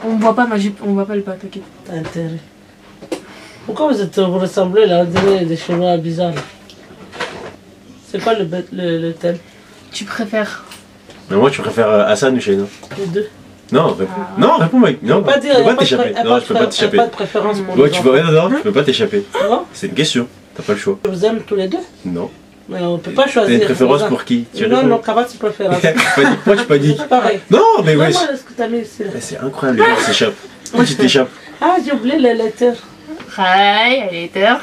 On voit pas ma jupe, on voit pas le bas, t'inquiète. T'as intérêt. Pourquoi vous ressemblez là? On dirait des chinois bizarres. C'est quoi le thème? Tu préfères? Mais moi, tu préfères Hassan ou Shaina? Les deux. Non, réponds. Non, réponds, mec. Non, Pas dire, tu peux pas t'échapper. Non, je peux pas t'échapper. Pas de préférence, mon Ouais, tu peux, non, tu peux pas t'échapper. Non? C'est une question. T'as pas le choix. Vous aimez tous les deux? Non. Mais on peut pas T'as choisir. une préférence pour qui? Non, non, Kaba, tu préfères. Moi, tu pas dit. C'est pareil. Non, mais Non, ouais. moi, ce que t'as mis ici là. C'est incroyable, les gars, s'échappent. Pourquoi tu t'échappes? Ah, j'ai oublié les lettres. Hi, elle est heure.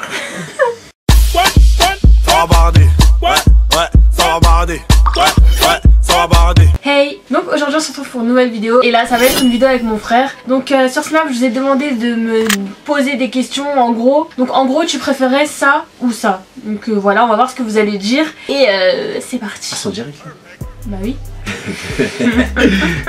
Ça va barder. Ouais, ça va barder. Ouais, ça va barder. Hey, donc aujourd'hui on se retrouve pour une nouvelle vidéo et là ça va être une vidéo avec mon frère. Donc sur Snap je vous ai demandé de me poser des questions en gros. Donc en gros tu préférais ça ou ça. Donc voilà, on va voir ce que vous allez dire et c'est parti. Ah, c'est en direct là? Bah oui.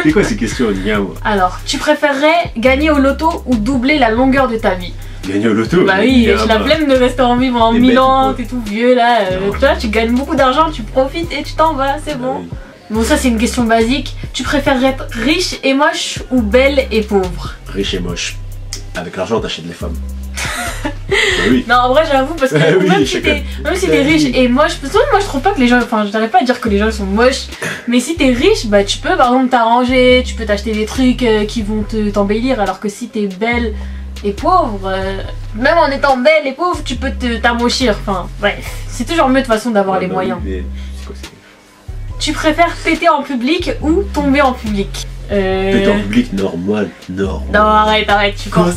C'est quoi ces questions, moi? Alors, tu préférerais gagner au loto ou doubler la longueur de ta vie? Gagner au loto? Bah oui, j'ai la flemme de rester en vie pendant 1000 ans, t'es tout vieux là. Toi tu gagnes beaucoup d'argent, tu profites et tu t'en vas, c'est bon. Bon ça c'est une question basique. Tu préférerais être riche et moche ou belle et pauvre? Riche et moche. Avec l'argent t'achètes les femmes. Bah oui. Non en vrai j'avoue parce que oui, même si t'es riche et moche, parce que moi je trouve pas que les gens, enfin je n'arrive pas à dire que les gens sont moches, mais si t'es riche bah tu peux par exemple t'arranger, tu peux t'acheter des trucs qui vont t'embellir, alors que si t'es belle et pauvre, même en étant belle et pauvre tu peux t'amochir, enfin bref, c'est toujours mieux de toute façon d'avoir les moyens. Mais... c'est quoi, Tu préfères péter en public ou tomber en public? Péter en public, normal. Non arrête, tu quoi? penses.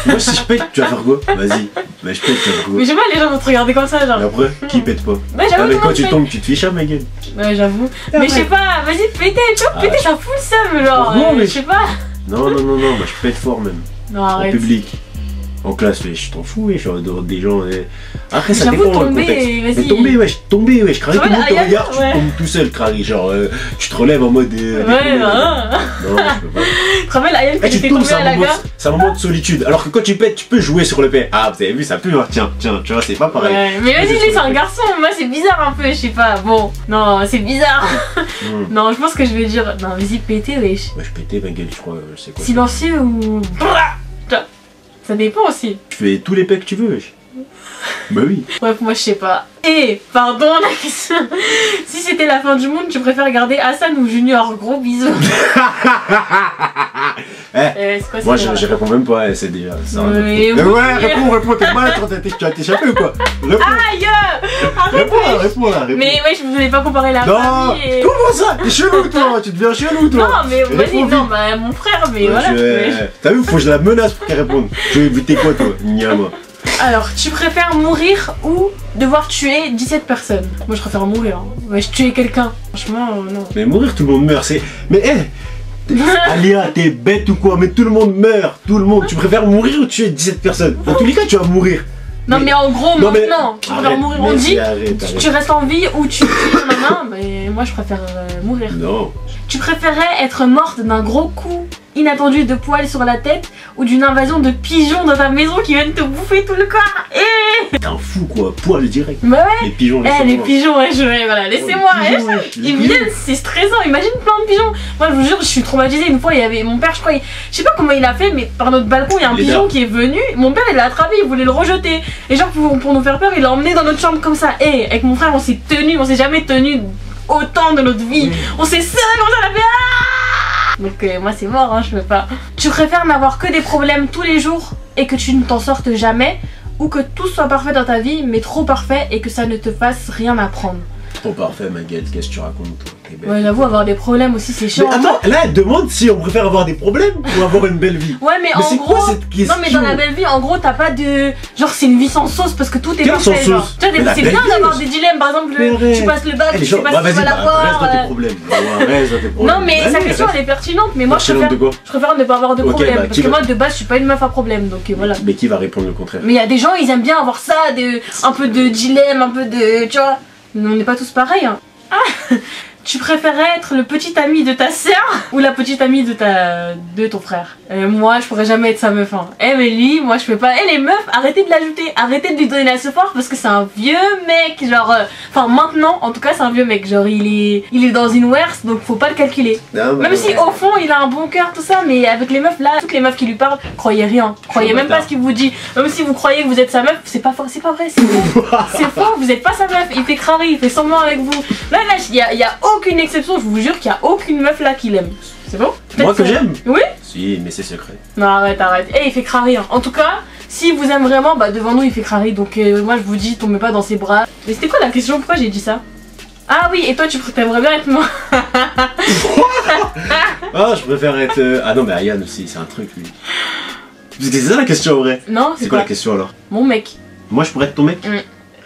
Moi si je pète, tu vas faire quoi? Vas-y. Bah je pète, tu vas faire quoi? Mais je sais pas, les gens vont te regarder comme ça genre. Et après, qui pète pas? Bah j'avoue. Avec quand tu tombes, tu te fiches à ma gueule. Ouais j'avoue. Mais je sais pas, vas-y péter, tu vois, péter ça fout le seum genre. Non, mais je sais pas. Non, moi je pète fort même. Non En arrête. public. En classe, je t'en fous, je suis en dehors des gens. Après, ça j'avoue dépend le tomber, contexte. vas-y. Mais tomber, je crée, tout le monde te regarde, ouais. tu tombes tout seul, crari, genre, tu te relèves en mode. Ouais, non. Non, je peux pas. Tu te rappelles Ayel qui Tu était tombes, tombé à la gare? c'est un moment de solitude. Alors que quand tu pètes, tu peux jouer sur le paix. Ah, vous avez vu, ça pue, hein. Tiens, tu vois, c'est pas pareil. Ouais, mais vas-y, lui c'est un garçon, moi c'est bizarre un peu, je sais pas. Bon, non, c'est bizarre. Non, je pense que je vais dire. Non, vas-y, péter, wesh. Ouais, je pétais, ma gueule, je crois, je sais quoi. Silencieux ou. Ça dépend aussi. Tu fais tous les pecs que tu veux, wesh. Bah oui. Bref, moi je sais pas. Et, pardon la question. Si c'était la fin du monde, tu préfères garder Hassan ou Junior? Gros bisous. C'est quoi, moi je réponds même pas, c'est déjà ça. Ouais, réponds, t'es mal, tu vas t'échapper ou quoi? Aïe! Réponds là. Mais ouais, je vous ai pas comparé la famille et... Comment ça? T'es chelou toi, tu deviens chelou toi. Non mais vas-y, non, bah mon frère, mais voilà. T'as vu, faut que je la menace pour qu'elle réponde. Je vais éviter quoi toi? Niama. Alors, tu préfères mourir ou devoir tuer 17 personnes? Moi je préfère mourir. Ouais, je tuer quelqu'un. Franchement, non. Mais mourir, tout le monde meurt, c'est... Mais Alia, t'es bête ou quoi? Mais tout le monde meurt, tout le monde. Tu préfères mourir ou tuer 17 personnes? Dans tous les cas, tu vas mourir. Non mais en gros, non, maintenant, tu préfères mourir. On dit, tu restes en vie ou tu tues maman. Mais moi je préfère mourir. Non. Tu préférerais être morte d'un gros coup inattendu de poils sur la tête ou d'une invasion de pigeons dans ta maison qui viennent te bouffer tout le corps? T'es un fou quoi, poil direct. Bah ouais. Les pigeons, les pigeons, ouais, voilà, laissez-moi. Ils viennent, c'est stressant, imagine plein de pigeons. Moi je vous jure, je suis traumatisée. Une fois il y avait mon père, je crois, je sais pas comment il a fait, mais par notre balcon il y a un pigeon qui est venu. Mon père il l'a attrapé, il voulait le rejeter. Et genre pour nous faire peur, il l'a emmené dans notre chambre comme ça. Et avec mon frère on s'est tenu, on s'est jamais tenu autant de notre vie. On s'est serré comme ça, on a fait ah. Donc moi c'est mort, hein, je peux pas. Tu préfères n'avoir que des problèmes tous les jours et que tu ne t'en sortes jamais, ou que tout soit parfait dans ta vie mais trop parfait et que ça ne te fasse rien apprendre? Trop parfait ma gueule, qu'est-ce que tu racontes toi? Ouais j'avoue, avoir des problèmes aussi c'est chiant. Mais attends, là elle demande si on préfère avoir des problèmes ou avoir une belle vie. Ouais mais en gros, non mais dans la belle vie en gros t'as pas de... Genre c'est une vie sans sauce parce que tout est parfait genre. Tu vois c'est bien d'avoir des dilemmes, par exemple tu passes le bac, tu sais pas si tu vas l'avoir. Reste dans tes problèmes. Non mais sa question elle est pertinente, mais moi je préfère ne pas avoir de problème. Parce que moi de base je suis pas une meuf à problème, donc voilà. Mais qui va répondre le contraire? Mais il y a des gens ils aiment bien avoir ça, un peu de dilemme, un peu de... Tu vois, on n'est pas tous pareils hein. Ah. Tu préférais être le petit ami de ta sœur ou la petite amie de ton frère? Moi, je pourrais jamais être sa meuf. Hein. Mais lui, moi, je peux pas. Les meufs, arrêtez de l'ajouter. Arrêtez de lui donner la support parce que c'est un vieux mec. Genre, enfin, maintenant, en tout cas, c'est un vieux mec. Genre, il est dans une worse, donc faut pas le calculer. Non, même si, au fond, il a un bon cœur, tout ça, mais avec les meufs, là, toutes les meufs qui lui parlent, croyez rien. Croyez même pas ce qu'il vous dit. Même si vous croyez que vous êtes sa meuf, c'est pas vrai, c'est faux. C'est faux, vous êtes pas sa meuf. Il fait crari, il fait semblant avec vous. Là, il y a aucune exception, je vous jure qu'il y a aucune meuf là qui l'aime. C'est bon? Moi que j'aime? Oui? Si, mais c'est secret. Non, arrête. Il fait crari. Hein. En tout cas, si vous aime vraiment, bah devant nous il fait crari. Donc moi je vous dis, tombez pas dans ses bras. Mais c'était quoi la question? Pourquoi j'ai dit ça? Ah oui, et toi tu t'aimerais bien être moi? Ah, je préfère être. Ah non, mais Ayane aussi, c'est un truc lui. Parce que c'est ça la question en vrai. Non, c'est quoi la question alors? Mon mec. Moi je pourrais être ton mec?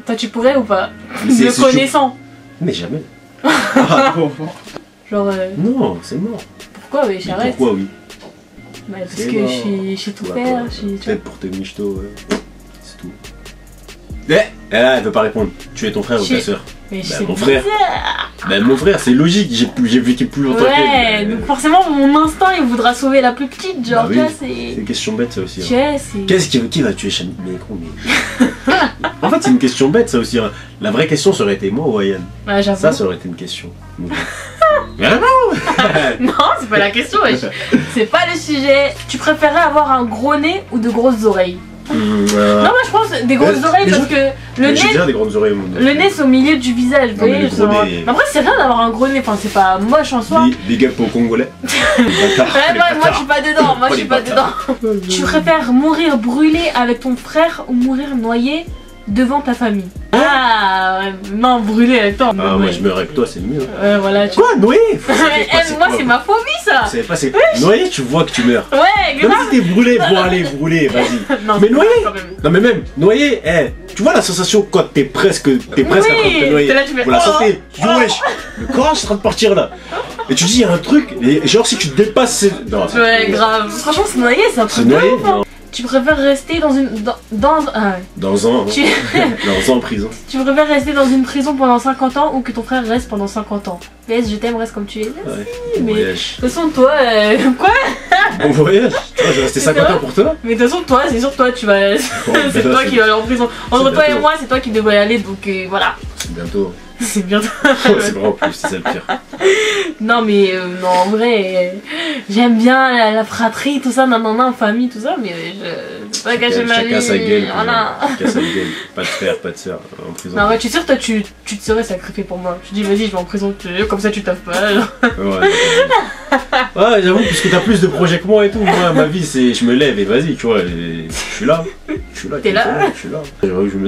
Toi tu pourrais ou pas? Mais Me connaissant. Mais jamais. Ah, bon. Genre. Non, c'est mort. Pourquoi oui, j'arrête. Pourquoi oui? Bah, parce que je suis tout faire. Peut-être pour te michto, ouais. C'est tout. Et là, elle veut pas répondre. Tu es ton frère ou ta soeur? Mais bah, mon frère. Bah, mon frère, c'est logique, j'ai vécu plus longtemps qu'elle. Ouais, donc forcément mon instinct il voudra sauver la plus petite, genre bah, tu vois, c'est une question bête ça aussi. Hein. Qu'est-ce qui va tuer Shani? Mais en fait c'est une question bête ça aussi. Hein. La vraie question ça aurait été moi ou Ayane. Ouais, j'avoue. Ça aurait été une question. Mais non, c'est pas la question, c'est pas le sujet. Tu préférais avoir un gros nez ou de grosses oreilles? Non, moi je pense des grosses oreilles parce que le nez. J'ai déjà des grandes oreilles. Le nez c'est au milieu du visage, vous voyez. Après c'est rien d'avoir un gros nez, enfin c'est pas moche en soi. Des gars pour Congolais. Moi je suis pas dedans, moi je suis pas dedans. Tu préfères mourir brûlé avec ton frère ou mourir noyé devant ta famille? Ah non, brûlé avec toi. Ah moi je meurs avec toi, c'est mieux. Voilà. Quoi, noyé? Moi c'est ma phobie ça. C'est pas c'est noyé, tu vois que tu meurs. Ouais, grave. Même si t'es brûlé, bon allez brûlé, vas-y. Mais noyé. Non mais même noyé, tu vois la sensation quand t'es presque en train de te noyer. Pour la santé, tu dis wesh, le corps est en train de partir là. Et tu dis il y a un truc, et genre si tu dépasses non, ouais grave. Franchement se noyer c'est un truc de ouf, hein. Tu préfères rester dans une dans en prison. Tu préfères rester dans une prison pendant 50 ans ou que ton frère reste pendant 50 ans? PS, je t'aime, reste comme tu es. Ouais, mais de toute façon toi quoi? Bon voyage. Je vais rester 50 ans pour toi. Mais de toute façon toi, c'est sûr toi tu vas c'est toi qui vas aller en prison. Entre toi et moi, c'est toi qui devrais y aller donc voilà. C'est bientôt. C'est bientôt. C'est vrai en plus, c'est ça le pire. Non mais non en vrai j'aime bien la fratrie tout ça, en famille tout ça, mais je peux pas gâcher ma vie. Chacun sa gueule. Voilà. Chacun sa gueule. Pas de frère, pas de soeur en prison. Non ouais, tu sais sûr toi tu te serais sacrifié pour moi. Je dis vas-y je vais en prison comme ça tu taffes pas. Ouais j'avoue parce que t'as plus de projets que moi et tout. Moi ma vie c'est je me lève et vas-y tu vois, je suis là. T'es là? Je suis là.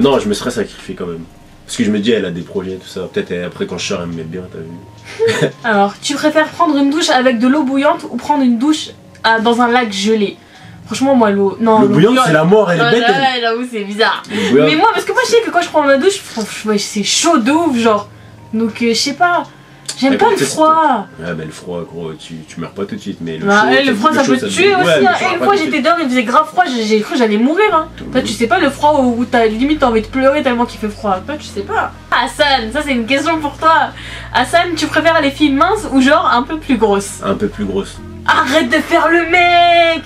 Non je me serais sacrifié quand même. Parce que je me dis elle a des projets tout ça. Peut-être après quand je sors elle me met bien, t'as vu. Alors tu préfères prendre une douche avec de l'eau bouillante ou prendre une douche dans un lac gelé? Franchement moi l'eau bouillante c'est la mort, elle est bête. Ouais j'avoue c'est bizarre. Mais moi parce que moi je sais que quand je prends ma douche c'est chaud de ouf genre. Donc je sais pas. J'aime pas le froid. Ouais bah le froid gros tu meurs pas tout de suite mais le froid ça peut te tuer aussi. Et une fois j'étais dehors il faisait grave froid, j'ai cru que j'allais mourir hein. Toi tu sais pas le froid où t'as limite envie de pleurer tellement qu'il fait froid. Toi tu sais pas. Hassan, ça c'est une question pour toi. Hassan, tu préfères les filles minces ou genre un peu plus grosses? Un peu plus grosse. Arrête de faire le mec.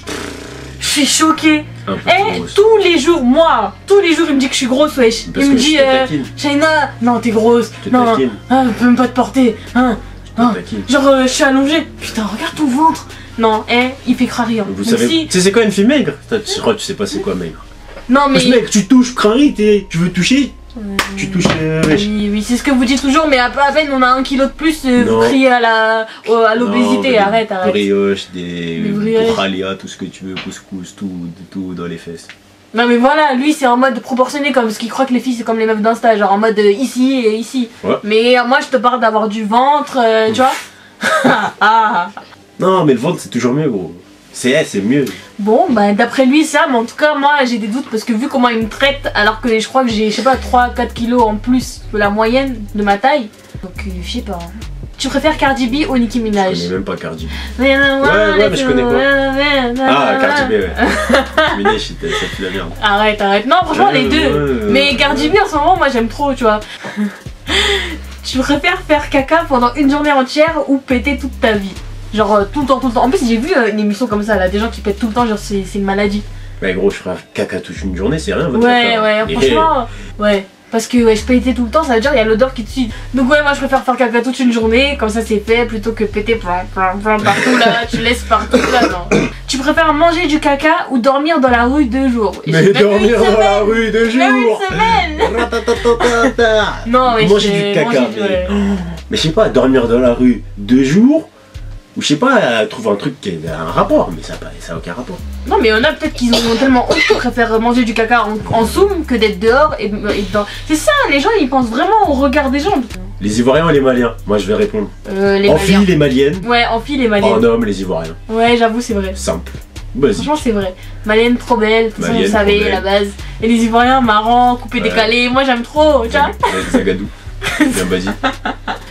Je suis choquée. Tous les jours, tous les jours il me dit que je suis grosse, wesh. Il me dit, Shaina, non t'es grosse, non, je peux même pas te porter, genre je suis allongée, putain regarde ton ventre. Non, il fait crari. Vous savez, c'est quoi une fille maigre? Je crois que tu sais pas c'est quoi maigre. Non mais... mec, tu touches crari, tu veux toucher? Tu touches oui, c'est ce que vous dites toujours, mais à peine on a 1 kilo de plus, vous criez à l'obésité, arrête. Des brioches, des bralia, tout ce que tu veux, couscous, tout dans les fesses. Non mais voilà, lui c'est en mode proportionné comme ce qu'il croit que les filles c'est comme les meufs d'Insta, genre en mode ici et ici. Ouais. Mais moi je te parle d'avoir du ventre, tu vois. Non mais le ventre c'est toujours mieux gros. C'est mieux. Bon bah d'après lui ça, mais en tout cas moi j'ai des doutes parce que vu comment il me traite alors que je crois que j'ai je sais pas 3-4 kilos en plus que la moyenne de ma taille. Donc je sais pas. Tu préfères Cardi B ou Nicki Minaj? Je connais même pas Cardi B. Ouais mais je connais pas. Ah Cardi B ouais. Minaj ça pue la merde. Arrête. Non franchement les deux. Mais Cardi B en ce moment moi j'aime trop tu vois. Tu préfères faire caca pendant une journée entière ou péter toute ta vie? Genre tout le temps, tout le temps. En plus j'ai vu une émission comme ça là, des gens qui pètent tout le temps, genre c'est une maladie. Mais gros, je ferai caca toute une journée, c'est rien votre caca. Ouais, ouais, franchement, ouais. Parce que ouais, je pétais tout le temps, ça veut dire il y a l'odeur qui te suit. Donc ouais, moi je préfère faire caca toute une journée, comme ça c'est fait, plutôt que péter partout là, tu laisses partout là, non. Tu préfères manger du caca ou dormir dans la rue 2 jours? Mais dormir dans la rue 2 jours! Même une semaine! Non, mais manger du caca, mais je sais pas, dormir dans la rue 2 jours, ou je sais pas, trouver un truc qui a un rapport, mais ça a aucun rapport. Non, mais il y en a peut-être qu'ils ont tellement honte qu'ils préfèrent manger du caca en zoom que d'être dehors et dedans. C'est ça, les gens ils pensent vraiment au regard des gens. Les Ivoiriens ou les Maliens? Moi je vais répondre. En filles, les Maliennes. Ouais, en filles, les Maliennes. En hommes, les Ivoiriens. Ouais, j'avoue, c'est vrai. Simple. Basique. Franchement, c'est vrai. Malienne trop belle, tout ça, vous savez, la base. Et les Ivoiriens marrants, coupés, décalés. Moi j'aime trop, tu vois. Zagadou. Bien basique.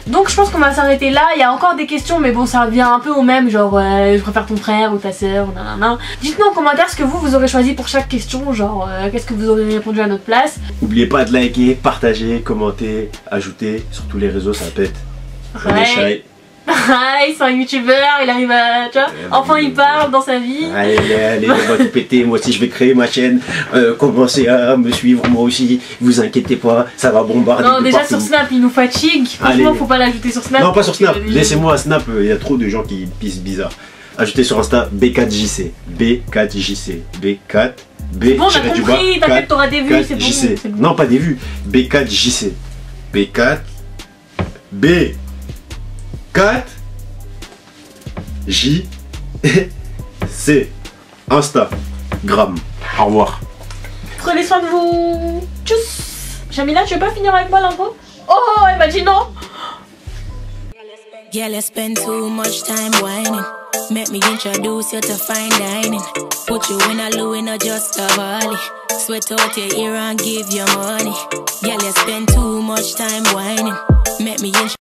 Donc je pense qu'on va s'arrêter là, il y a encore des questions mais bon ça revient un peu au même, genre je préfère ton frère ou ta soeur, nanana. Dites-nous en commentaire ce que vous aurez choisi pour chaque question, genre qu'est-ce que vous aurez répondu à notre place. N'oubliez pas de liker, partager, commenter, ajouter sur tous les réseaux, ça pète. Ouais. C'est un youtubeur, il arrive à... Tu vois, enfin il parle dans sa vie. Allez, on va tout péter, moi aussi je vais créer ma chaîne. Commencez à me suivre moi aussi, vous inquiétez pas, ça va bombarder. Non, déjà sur Snap il nous fatigue, franchement faut pas l'ajouter sur Snap. Non, pas sur Snap, laissez-moi un Snap, il y a trop de gens qui pissent bizarre. Ajoutez sur Insta B4JC, B4JC, B4, B. Bon, on a compris, t'inquiète, t'auras des vues, c'est bon. Non, pas des vues, B4JC, B4, B. 4 J C Instagram. Au revoir. Prenez soin de vous. Tchuss. Jamila, tu veux pas finir avec moi l'intro? Oh, elle m'a dit non. Girl, you spend too much time whining. Make me introduce you to fine dining. Put you in a Louis, not just a Bali. Sweat out your ear and give you money. Girl, you spend too much time whining. Make me